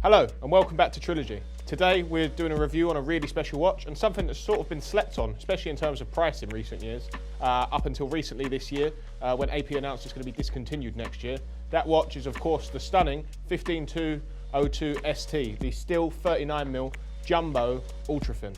Hello and welcome back to Trilogy. Today we're doing a review on a really special watch and something that's sort of been slept on, especially in terms of price in recent years, up until recently this year when AP announced it's going to be discontinued next year. That watch is of course the stunning 15202 ST, the still 39mm jumbo ultra thin.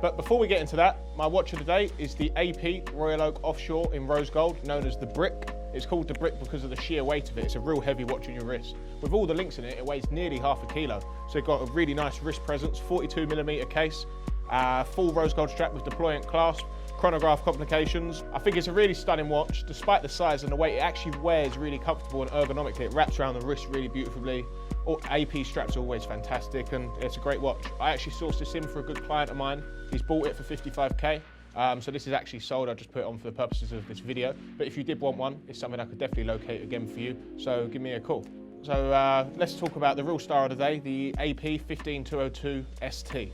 But before we get into that, my watch of the day is the AP Royal Oak Offshore in rose gold, known as the Brick. It's called the Brick because of the sheer weight of it. It's a real heavy watch on your wrist. With all the links in it, it weighs nearly half a kilo. So it's got a really nice wrist presence, 42mm case, full rose gold strap with deployant clasp, chronograph complications. I think it's a really stunning watch. Despite the size and the weight, it actually wears really comfortable and ergonomically. It wraps around the wrist really beautifully. AP straps are always fantastic and it's a great watch. I actually sourced this in for a good client of mine. He's bought it for 55k. So this is actually sold. I just put it on for the purposes of this video. But if you did want one, it's something I could definitely locate again for you. So give me a call. So let's talk about the real star of the day, the AP 15202 ST.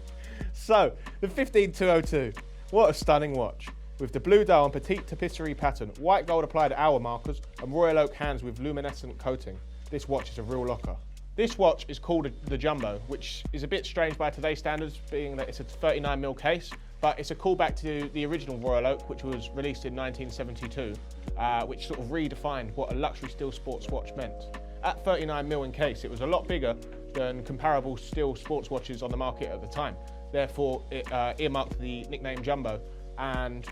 So the 15202, what a stunning watch. With the blue dial and petite tapisserie pattern, white gold applied hour markers, and Royal Oak hands with luminescent coating. This watch is a real locker. This watch is called the Jumbo, which is a bit strange by today's standards, being that it's a 39mm case, but it's a callback to the original Royal Oak, which was released in 1972, which sort of redefined what a luxury steel sports watch meant. At 39mm in case, it was a lot bigger than comparable steel sports watches on the market at the time. Therefore, it earmarked the nickname Jumbo, and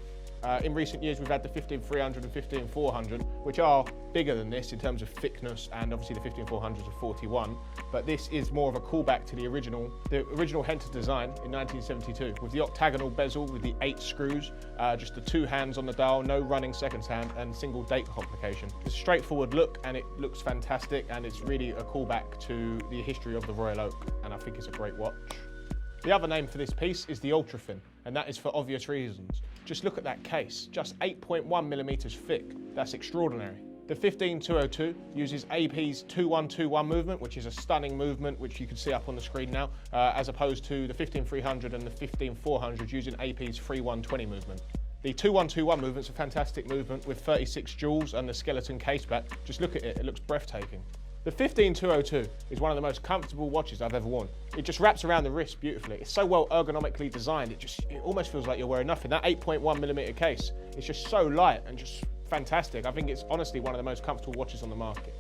in recent years we've had the 15300 and 15400, which are bigger than this in terms of thickness, and obviously the 15400s are 41, but this is more of a callback to the original Genta design in 1972, with the octagonal bezel with the 8 screws, just the 2 hands on the dial, no running seconds hand, and single date complication. It's a straightforward look and it looks fantastic, and it's really a callback to the history of the Royal Oak, and I think it's a great watch. The other name for this piece is the Ultra Thin, and that is for obvious reasons. Just look at that case, just 8.1mm thick. That's extraordinary. The 15202 uses AP's 2121 movement, which is a stunning movement, which you can see up on the screen now, as opposed to the 15300 and the 15400 using AP's 3120 movement. The 2121 movement's a fantastic movement with 36 jewels and the skeleton case back. Just look at it, it looks breathtaking. The 15202 is one of the most comfortable watches I've ever worn. It just wraps around the wrist beautifully. It's so well ergonomically designed, it almost feels like you're wearing nothing. That 8.1mm case is just so light and just fantastic. I think it's honestly one of the most comfortable watches on the market.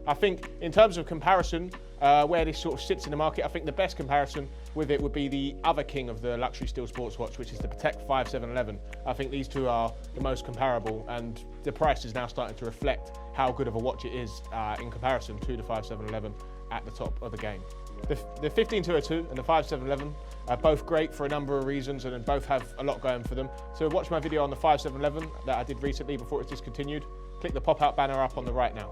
I think in terms of comparison, where this sort of sits in the market, I think the best comparison with it would be the other king of the luxury steel sports watch, which is the Patek 5711. I think these two are the most comparable, and the price is now starting to reflect how good of a watch it is in comparison to the 5711 at the top of the game. The 15202 and the 5711 are both great for a number of reasons, and both have a lot going for them. So watch my video on the 5711 that I did recently before it was discontinued. Click the pop-out banner up on the right now.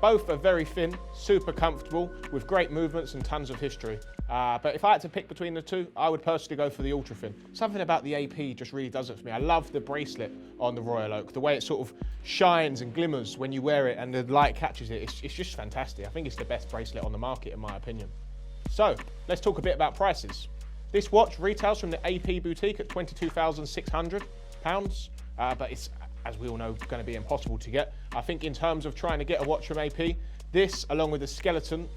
Both are very thin, super comfortable, with great movements and tons of history. But if I had to pick between the two, I would personally go for the Ultra Thin. Something about the AP just really does it for me. I love the bracelet on the Royal Oak, the way it sort of shines and glimmers when you wear it and the light catches it. It's just fantastic. I think it's the best bracelet on the market in my opinion. So let's talk a bit about prices. This watch retails from the AP boutique at £22,600, but it's, as we all know, going to be impossible to get. I think in terms of trying to get a watch from AP, this, along with the skeleton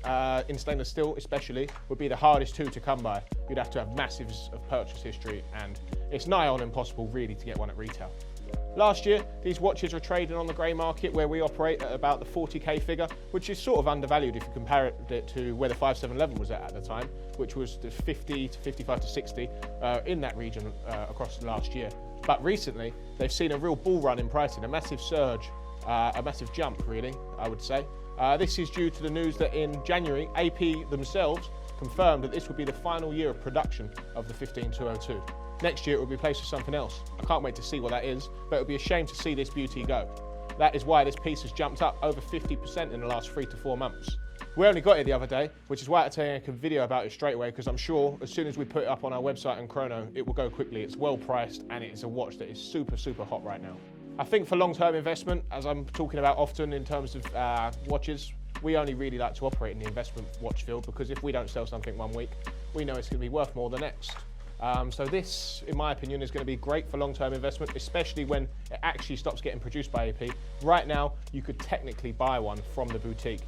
in stainless steel especially, would be the hardest two to come by. You'd have to have massives of purchase history, and it's nigh on impossible really to get one at retail. Last year, these watches were trading on the grey market where we operate at about the 40k figure, which is sort of undervalued if you compare it to where the 5711 was at the time, which was the 50 to 55 to 60 in that region across the last year. But recently, they've seen a real bull run in pricing, a massive surge, a massive jump really, I would say. This is due to the news that in January, AP themselves confirmed that this would be the final year of production of the 15202. Next year it will be replaced with something else. I can't wait to see what that is, but it would be a shame to see this beauty go. That is why this piece has jumped up over 50% in the last 3 to 4 months. We only got it the other day, which is why I had to make a video about it straight away, because I'm sure as soon as we put it up on our website and chrono, it will go quickly. It's well priced and it's a watch that is super, super hot right now. I think for long-term investment, as I'm talking about often in terms of watches, we only really like to operate in the investment watch field, because if we don't sell something one week, we know it's going to be worth more the next. So this, in my opinion, is going to be great for long-term investment, especially when it actually stops getting produced by AP. Right now, you could technically buy one from the boutique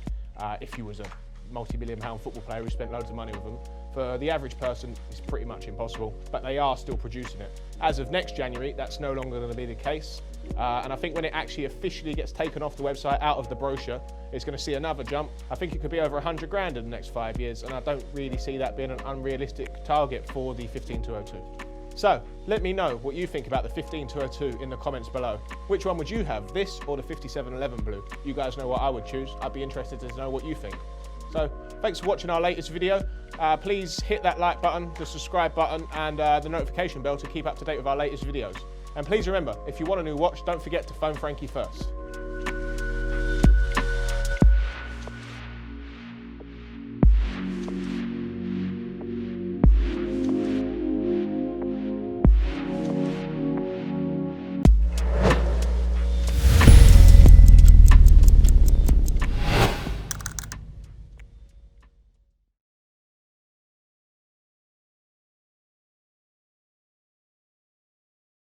if you was a multi-million pound football player who spent loads of money with them. For the average person, it's pretty much impossible, but they are still producing it. As of next January, that's no longer going to be the case. And I think when it actually officially gets taken off the website, out of the brochure, it's going to see another jump. I think it could be over 100 grand in the next 5 years, and I don't really see that being an unrealistic target for the 15202. So let me know what you think about the 15202 in the comments below. Which one would you have, this or the 5711 blue? You guys know what I would choose. I'd be interested to know what you think. So thanks for watching our latest video. Please hit that like button, the subscribe button, and the notification bell to keep up to date with our latest videos. And please remember, if you want a new watch, don't forget to phone Frankie first.